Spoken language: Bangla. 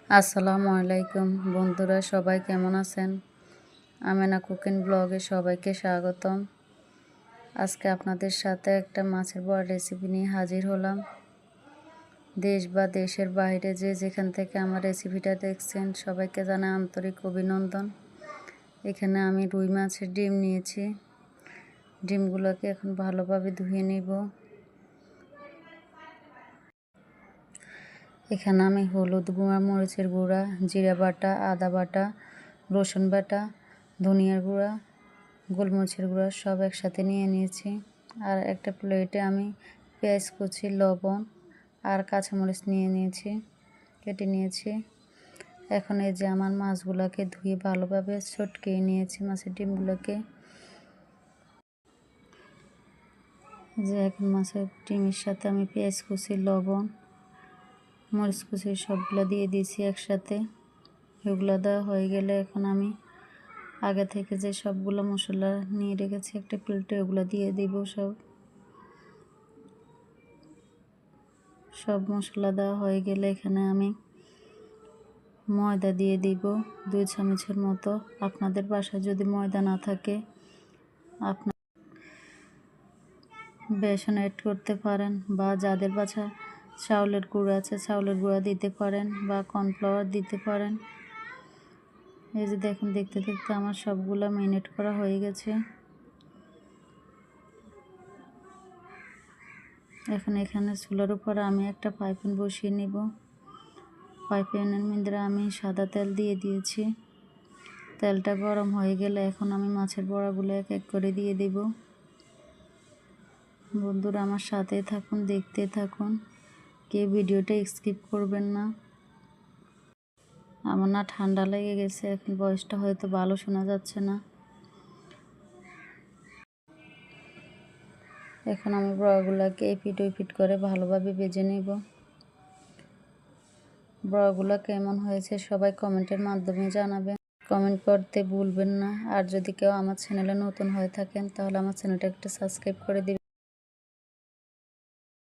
আসসালামু আলাইকুম বন্ধুরা, সবাই কেমন আছেন? আমেনা কুকিং ব্লগে সবাইকে স্বাগতম। আজকে আপনাদের সাথে একটা মাছের বড়া রেসিপি নিয়ে হাজির হলাম। দেশ বা দেশের বাইরে যেখান থেকে আমার রেসিপিটা দেখছেন সবাইকে জানাই আন্তরিক অভিনন্দন। এখানে আমি রুই মাছের ডিম নিয়েছি। ডিমগুলোকে এখন ভালোভাবে ধুয়ে নিব। এখানে আমি হলুদ গুঁড়া, মরিচের গুঁড়া, জিরা বাটা, আদা বাটা, রসুন বাটা, ধনিয়ার গুঁড়া, গোলমরিচের গুঁড়া সব একসাথে নিয়ে নিয়েছি। আর একটা প্লেটে আমি পেঁয়াজ কুচি, লবণ আর কাঁচামরিচ নিয়ে নিয়েছি, কেটে নিয়েছি। এখন এই যে আমার মাছগুলোকে ধুয়ে ভালোভাবে চটকিয়ে নিয়েছি, মাছের ডিমগুলোকে। যে এখন মাছের ডিমের সাথে আমি পেঁয়াজ কুচি, লবণ, মরিচ কুচি সবগুলো দিয়ে দিয়েছি একসাথে। এগুলো দেওয়া হয়ে গেলে এখন আমি আগে থেকে যে সবগুলো মশলা নিয়ে রেখেছি একটা প্লেটে, ওগুলো দিয়ে দিব। সব মশলা দেওয়া হয়ে গেলে এখানে আমি ময়দা দিয়ে দিব 2 চামচের মতো। আপনাদের বাসায় যদি ময়দা না থাকে আপনার বেসন অ্যাড করতে পারেন, বা যাদের বাসায় চাউলের গুঁড়া আছে চাউলের গুঁড়া দিতে পারেন, বা কর্নফ্লাওয়ার দিতে পারেন। এই যে দেখুন, দেখতে দেখতে আমার সবগুলো ম্যারিনেট করা হয়ে গেছে। এখন এখানে চুলার উপর আমি একটা ফ্রাই প্যান বসিয়ে নিব। ফ্রাই প্যানের মধ্যে আমি সাদা তেল দিয়ে দিয়েছি। তেলটা গরম হয়ে গেলে এখন আমি মাছের বড়াগুলো এক এক করে দিয়ে দেব। বন্ধুরা আমার সাথে থাকুন, দেখতে থাকুন, কেউ ভিডিওটা স্কিপ করবেন না। আমার না ঠান্ডা লেগে গেছে, এখন ভয়েসটা হয়তো ভালো শোনা যাচ্ছে না। এখন আমি বড়াগুলোকে এপিট ওপিট করে ভালোভাবে ভেজে নেব। বড়াগুলো কেমন হয়েছে সবাই কমেন্টের মাধ্যমে জানাবেন। কমেন্ট করতে ভুলবেন না। আর যদি কেউ আমার চ্যানেলে নতুন হয়ে থাকেন তাহলে আমার চ্যানেলটা একটু সাবস্ক্রাইব করে দিবেন।